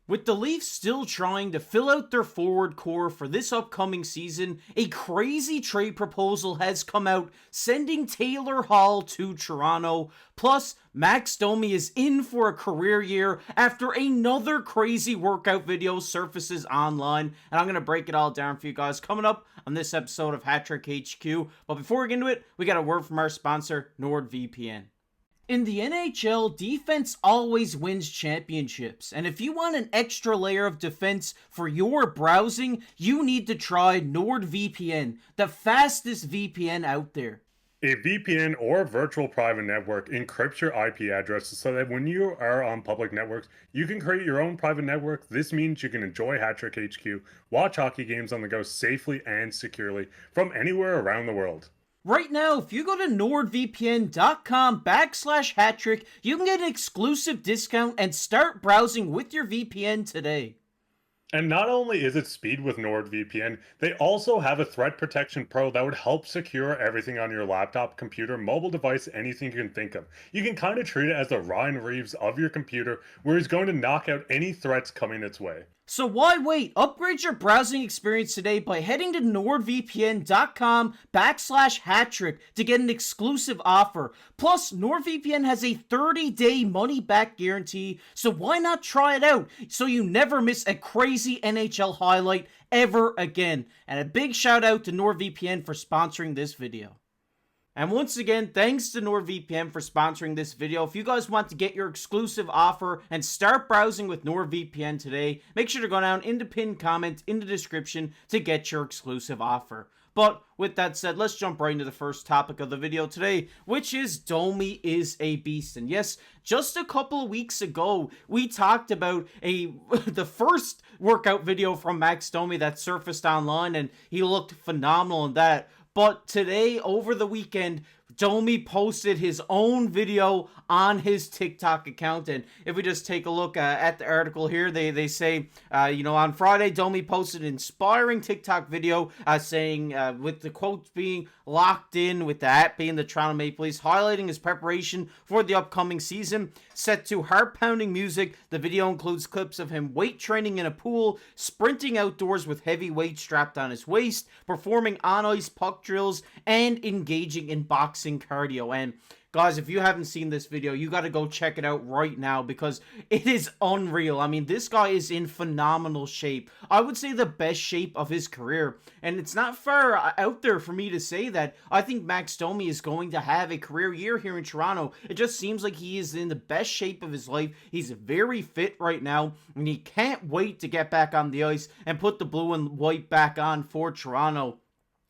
With the Leafs still trying to fill out their forward core for this upcoming season, a crazy trade proposal has come out sending Taylor Hall to Toronto. Plus, Max Domi is in for a career year after another crazy workout video surfaces online. And I'm going to break it all down for you guys coming up on this episode of Hat Trick HQ. But before we get into it, we got a word from our sponsor, NordVPN. In the NHL, defense always wins championships, and if you want an extra layer of defense for your browsing, you need to try NordVPN, the fastest VPN out there. A VPN or virtual private network encrypts your IP addresses so that when you are on public networks, you can create your own private network. This means you can enjoy Hat Trick HQ, watch hockey games on the go safely and securely from anywhere around the world. Right now, if you go to nordvpn.com/hattrick, you can get an exclusive discount and start browsing with your VPN today. And not only is it speed with NordVPN, they also have a Threat Protection Pro that would help secure everything on your laptop, computer, mobile device, anything you can think of. You can kind of treat it as the Ryan Reeves of your computer, where he's going to knock out any threats coming its way. So why wait? Upgrade your browsing experience today by heading to nordvpn.com/hattrick to get an exclusive offer. Plus, NordVPN has a 30-day money-back guarantee, so why not try it out so you never miss a crazy NHL highlight ever again. And a big shout out to NordVPN for sponsoring this video. And once again, thanks to NordVPN for sponsoring this video. If you guys want to get your exclusive offer and start browsing with NordVPN today, make sure to go down in the pinned comment in the description to get your exclusive offer. But with that said, let's jump right into the first topic of the video today, which is Domi is a beast. And yes, just a couple of weeks ago, we talked about the first workout video from Max Domi that surfaced online, and he looked phenomenal in that. But today, over the weekend, Domi posted his own video on his TikTok account. And if we just take a look at the article here, they say, on Friday, Domi posted an inspiring TikTok video saying, with the quotes being locked in, with the app being the Toronto Maple Leafs, highlighting his preparation for the upcoming season. Set to heart-pounding music, the video includes clips of him weight training in a pool, sprinting outdoors with heavy weights strapped on his waist, performing on-ice puck drills, and engaging in boxing cardio. And guys, if you haven't seen this video, you got to go check it out right now because it is unreal. I mean, this guy is in phenomenal shape. I would say the best shape of his career. And it's not far out there for me to say that I think Max Domi is going to have a career year here in Toronto. It just seems like he is in the best shape of his life. He's very fit right now, and he can't wait to get back on the ice and put the blue and white back on for Toronto.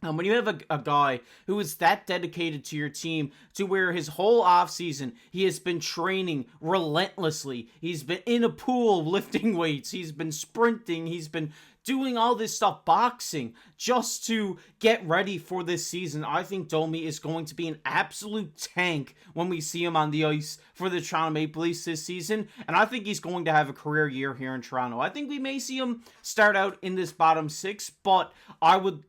When you have a guy who is that dedicated to your team, to where his whole offseason he has been training relentlessly, he's been in a pool lifting weights, he's been sprinting, he's been doing all this stuff, boxing, just to get ready for this season. I think Domi is going to be an absolute tank when we see him on the ice for the Toronto Maple Leafs this season, and I think he's going to have a career year here in Toronto. I think we may see him start out in this bottom six, but I would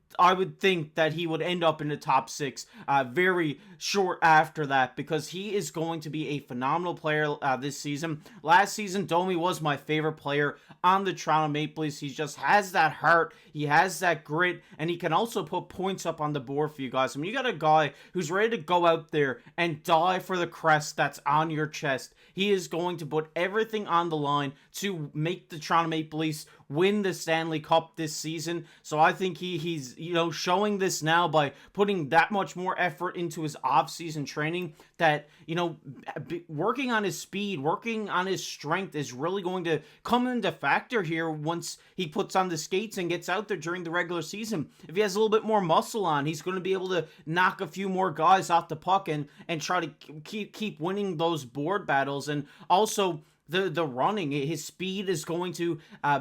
think that he would end up in the top six very short after that, because he is going to be a phenomenal player this season. Last season, Domi was my favorite player on the Toronto Maple Leafs. He just has that heart, he has that grit, and he can also put points up on the board for you guys. I mean, you got a guy who's ready to go out there and die for the crest that's on your chest. He is going to put everything on the line to make the Toronto Maple Leafs win the Stanley Cup this season. So I think he's showing this now by putting that much more effort into his off-season training, that working on his speed, working on his strength is really going to come into factor here once he puts on the skates and gets out there during the regular season. If he has a little bit more muscle on, he's going to be able to knock a few more guys off the puck and try to keep winning those board battles. And also the running, his speed is going to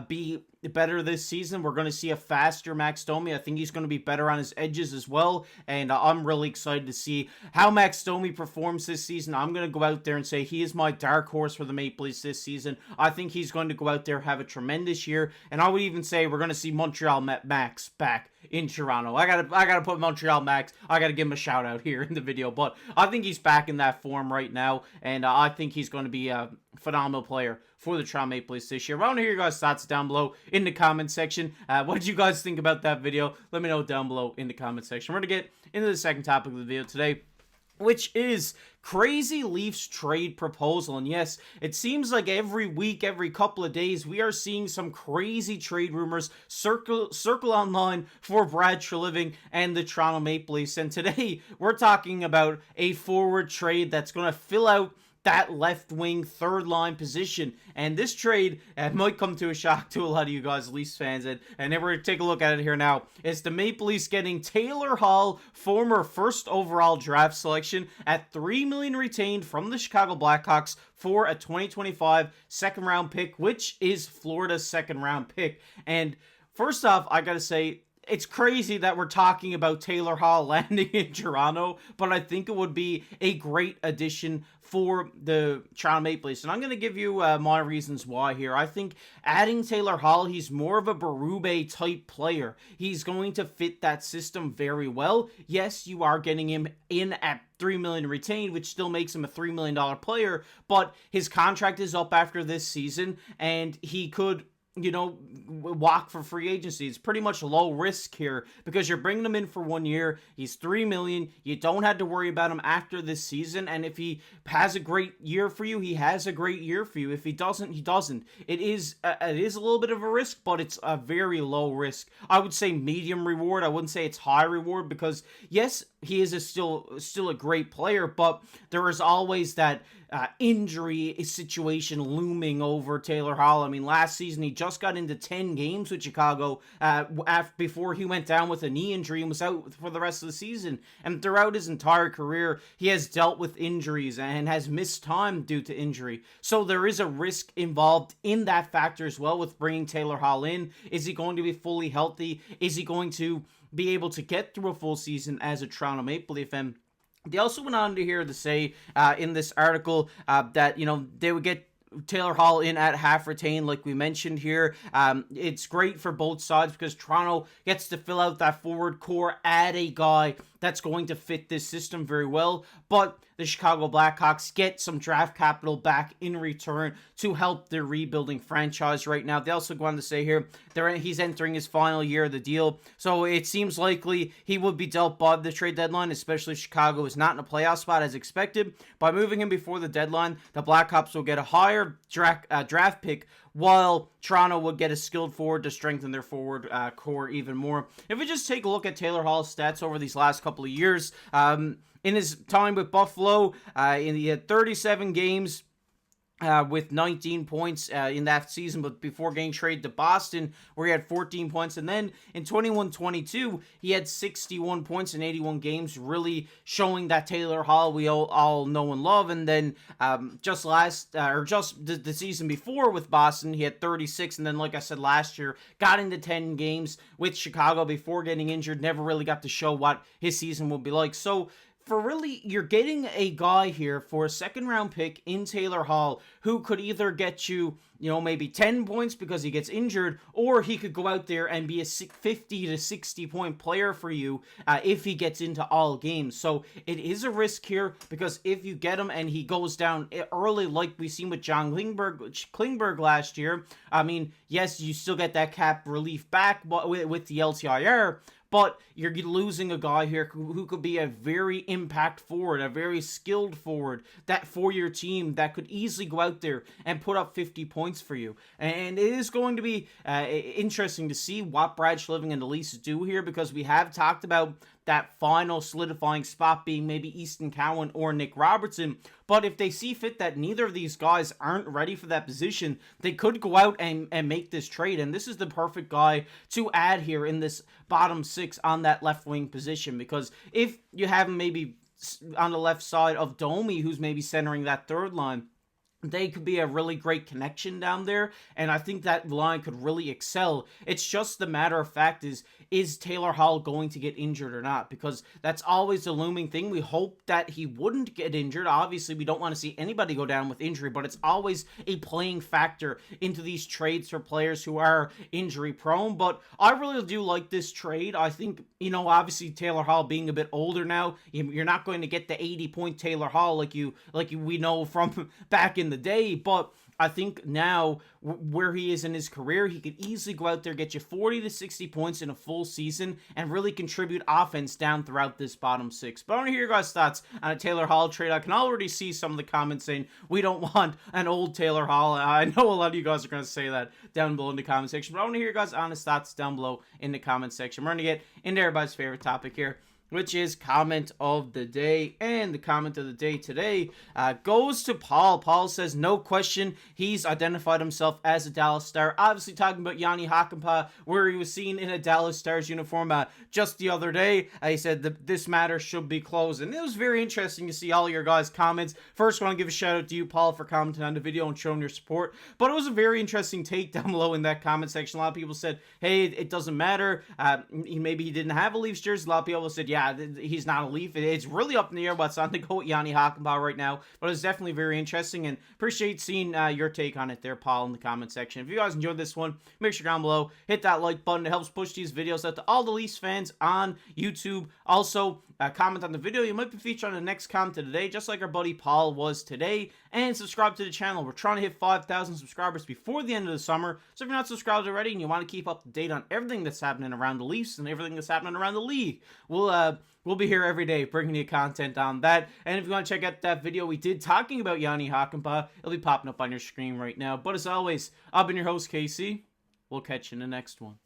be better this season. We're going to see a faster Max Domi. I think he's going to be better on his edges as well, and I'm really excited to see how Max Domi performs this season. I'm going to go out there and say he is my dark horse for the Maple Leafs this season. I think he's going to go out there, have a tremendous year, and I would even say we're going to see Montreal Max back in Toronto. I gotta put Montreal Max, I gotta give him a shout out here in the video, but I think he's back in that form right now, and I think he's going to be a phenomenal player for the Toronto Maple Leafs this year. I want to hear your guys' thoughts down below in the comment section. What did you guys think about that video? Let me know down below in the comment section. We're going to get into the second topic of the video today, which is crazy Leafs trade proposal. And yes, it seems like every week, every couple of days, we are seeing some crazy trade rumors circle online for Brad Treliving and the Toronto Maple Leafs. And today, we're talking about a forward trade that's going to fill out that left wing third line position. And this trade might come to a shock to a lot of you guys, Leafs fans, and then we're going to take a look at it here now. It's the Maple Leafs getting Taylor Hall, former first overall draft selection, at $3 million retained from the Chicago Blackhawks for a 2025 second round pick, which is Florida's second round pick. And first off, I gotta say, it's crazy that we're talking about Taylor Hall landing in Toronto, but I think it would be a great addition for the Toronto Maple Leafs. And I'm going to give you my reasons why here. I think adding Taylor Hall, he's more of a Berube type player. He's going to fit that system very well. Yes, you are getting him in at $3 million retained, which still makes him a $3 million player, but his contract is up after this season, and he could, you know, walk for free agency. It's pretty much low risk here because you're bringing him in for 1 year. He's $3 million. You don't have to worry about him after this season. And if he has a great year for you, he has a great year for you. If he doesn't, he doesn't. It is a little bit of a risk, but it's a very low risk. I would say medium reward. I wouldn't say it's high reward because yes, he is still a great player, but there is always that injury situation looming over Taylor Hall. I mean, last season he just got into 10 games with Chicago before he went down with a knee injury and was out for the rest of the season. And throughout his entire career, he has dealt with injuries and has missed time due to injury. So there is a risk involved in that factor as well with bringing Taylor Hall in. Is he going to be fully healthy? Is he going to be able to get through a full season as a Toronto Maple Leaf? And they also went on to here to say in this article that, you know, they would get Taylor Hall in at half retained, like we mentioned here. It's great for both sides because Toronto gets to fill out that forward core, add a guy that's going to fit this system very well, but the Chicago Blackhawks get some draft capital back in return to help their rebuilding franchise right now. They also go on to say here he's entering his final year of the deal, so it seems likely he would be dealt by the trade deadline, especially if Chicago is not in a playoff spot as expected. By moving him before the deadline, the Blackhawks will get a higher draft pick, while Toronto would get a skilled forward to strengthen their forward core even more. If we just take a look at Taylor Hall's stats over these last couple of years, in his time with Buffalo, he had 37 games with 19 points in that season, but before getting traded to Boston, where he had 14 points. And then in 21-22, he had 61 points in 81 games, really showing that Taylor Hall we all know and love. And then just the season before with Boston, he had 36. And then, like I said, last year, got into 10 games with Chicago before getting injured, never really got to show what his season will be like. So, for really, you're getting a guy here for a second round pick in Taylor Hall who could either get you, you know, maybe 10 points because he gets injured, or he could go out there and be a 50 to 60 point player for you if he gets into all games. So it is a risk here because if you get him and he goes down early, like we seen with John Klingberg last year, I mean, yes, you still get that cap relief back with the LTIR, but you're losing a guy here who could be a very impact forward, a very skilled forward that for your team that could easily go out there and put up 50 points for you. And it is going to be interesting to see what Brad Treliving and the Leafs do here, because we have talked about that final solidifying spot being maybe Easton Cowan or Nick Robertson. But if they see fit that neither of these guys aren't ready for that position, they could go out and make this trade. And this is the perfect guy to add here in this bottom six on that left wing position. Because if you have him maybe on the left side of Domi, who's maybe centering that third line, they could be a really great connection down there, and I think that line could really excel. It's just the matter of fact is Taylor Hall going to get injured or not? Because that's always the looming thing. We hope that he wouldn't get injured. Obviously, we don't want to see anybody go down with injury, but it's always a playing factor into these trades for players who are injury prone. But I really do like this trade. I think, you know, obviously Taylor Hall being a bit older now, you're not going to get the 80-point Taylor Hall like we know from back in the day, but I think now where he is in his career, he could easily go out there, get you 40 to 60 points in a full season, and really contribute offense down throughout this bottom six. But I want to hear your guys' thoughts on a Taylor Hall trade. I can already see some of the comments saying we don't want an old Taylor Hall. I know a lot of you guys are going to say that down below in the comment section, but I want to hear your guys' honest thoughts down below in the comment section. We're going to get into everybody's favorite topic here, which is comment of the day. And the comment of the day today goes to Paul. Paul says, no question, he's identified himself as a Dallas Star. Obviously talking about Yanni Hakanpää, where he was seen in a Dallas Stars uniform just the other day. He said that this matter should be closed. And it was very interesting to see all your guys' comments. First, I want to give a shout out to you, Paul, for commenting on the video and showing your support. But it was a very interesting take down below in that comment section. A lot of people said, hey, it doesn't matter. Maybe he didn't have a Leafs jersey. A lot of people said, yeah, he's not a Leaf. It's really up in the air what's on the go with Yanni Hakanpää right now, but it's definitely very interesting, and appreciate seeing your take on it there, Paul, in the comment section. If you guys enjoyed this one, make sure down below, hit that like button. It helps push these videos out to all the Leafs fans on YouTube. Also, comment on the video. You might be featured on the next comment of the day, just like our buddy Paul was today, and subscribe to the channel. We're trying to hit 5,000 subscribers before the end of the summer, so if you're not subscribed already and you want to keep up to date on everything that's happening around the Leafs and everything that's happening around the league, we'll be here every day bringing you content on that. And if you want to check out that video we did talking about Yanni Hakanpää, it'll be popping up on your screen right now. But as always, I've been your host, Casey. We'll catch you in the next one.